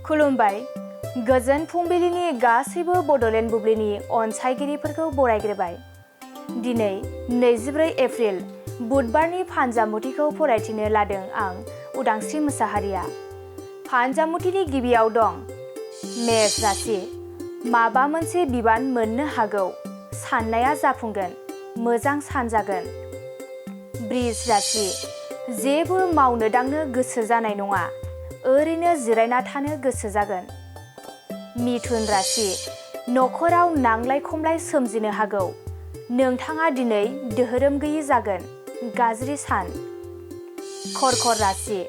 खुलुमबाय गोजोन फुंबिलिनि गासैबो बड'लेण्ड बुब्लिनि अनसायगिरिफोरखौ बरायग्रोबाय। दिनै 24 एप्रिल बुधबारनि फानजामुथिखौ फरायथिनो लादों आं उदांस्रि मोसाहारिया। फानजामुथिनि गिबियाव दं मेष राशि। माबा मोनसे बिबान मोननो हागौ, साननाया जाफुंगोन, मोजां सान जागोन। बृष राशि। जेबो मावनो दांनो गोसो जानाय नङा, ओरैनो जिरायना थानो गोसो जागोन। मिथुन राशि। नखराव नांलाय खमलाय सोमजिनो हागौ, नोंथाङा दिनै दोहोरोम गैयि जागोन, गाज्रि सान। कर्कट राशि।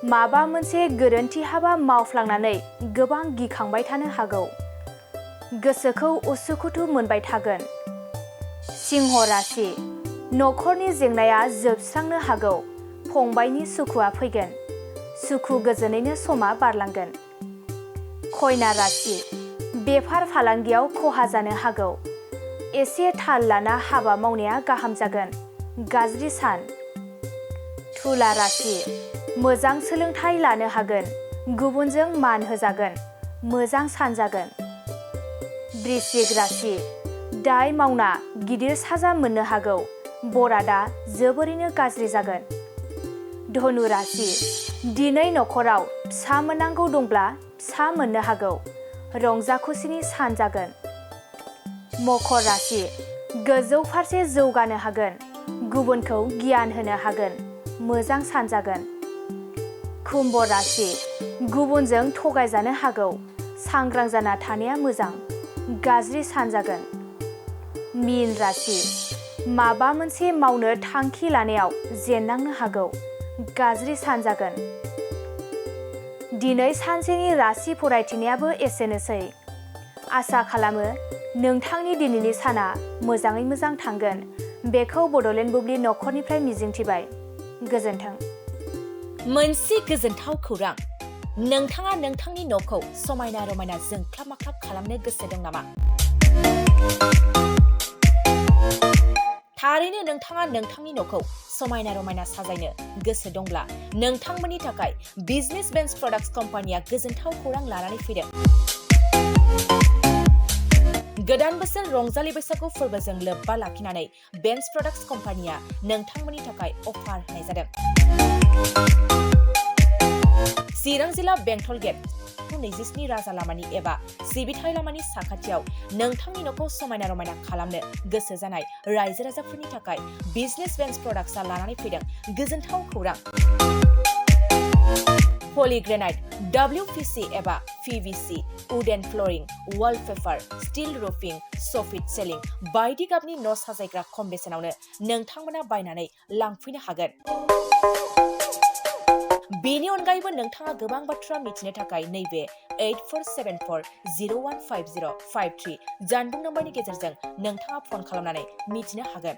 माबा मोनसे गोरोन्थि हाबा मावफ्लांनानै गोबां गिखांबाय थानो हागौ, गोसोखौ उसुखुथु मोनबाय थागोन। सिंह राशि। नखरनि जेंनाया जोबस्रांनो हागौ, फंबायनि सुखुआ फैगोन, सुखु गोजोनैनो समा बारलांगोन। कन्या राशि। बेफार फालांगियाव खहा जानो हागौ, एसे थाल लाना हाबा मावनाया गाहाम जागोन, गाज्रि सान। तुला राशि। मोजां सोलोंथाइ लानो हागोन, गुबुनजों मान होजागोन, मोजां सान जागोन। वृश्चिक राशि। दाय मावना गिदिर साजा मोननो हागौ, बरादा जोबोरैनो गाज्रि जागोन। धनु राशि। दिनै नखराव फिसा मोननांगौ दंब्ला फिसा मोननो हागौ, रंजा खुसिनि सान जागोन। मकर राशि। गोजौ फारसे जौगानो हागोन, गुबुनखौ गियान होनो हागोन, मोजां सान जागोन। कुम्भ राशि। गुबुनजों थगायजानो हागौ, सांग्रां जाना थानाया मोजां, गाज्रि सान जागोन। मीन राशि। माबा मोनसे मावनो थांखि लानायाव जेननांनो हागौ, गाज्रि सान जागोन। दिनै सानसेनि राशि फरायथिनायाबो एसेनोसै। आसा खालामो नोंथांनि दिनैनि साना मोजाङै मोजां थांगोन, बेखौ बड'लेण्ड बुब्लि नखरनिफ्राय मिजिंथिबाय। गोजोन्थों। मोनसे गोजोनथाव खौरां। नोंथाङा नोंथांनि न'खौ समायना रमायना जोंख्लाब माख्लाब खालामनो गोसो दं नामा? थारैनो नोंथाङा नोंथांनि न'खौ समायना रमायना साजायनो गोसो दंब्ला नोंथांमोननि थाखाय बिजनेस बेन्स प्रडाक्ट्स कम्पानिया गोजोनथाव खौरां लानानै फैदों। गोदान बोसोर रंजालि बैसागु फोरबोजों लोब्बा लाखिनानै बेन्स प्रडाक्ट्स कम्पानिया नोंथांमोननि थाखाय अफार होनाय जादों। चिरां जिल्ला बेंटल गेट 27 राजा लामानि एबा सिबिथाय लामानि साखाथियाव नोंथांनि न'खौ समायना रमायना खालामनो गोसो जानाय रायजो राजाफोरनि थाखाय बिजनेस बेन्स प्रडाक्ट्सआ लानानै फैदों गोजोनथाव खौरां। पलिग्रेनाइट, WPC एबा PVC, wooden flooring, wallpaper, steel roofing, soffit ceiling बायदि गाबनि न' साजायग्रा खम बेसेनावनो नोंथांमोना बायनानै लांफैनो हागोन। बेनि अनगायैबो नोंथाङा गोबां बाथ्रा मिथिनो थाखाय नैबे 8474015053 जानबुं नम्बरनि गेजेरजों नोंथाङा फन खालामनानै मिथिनो हागोन।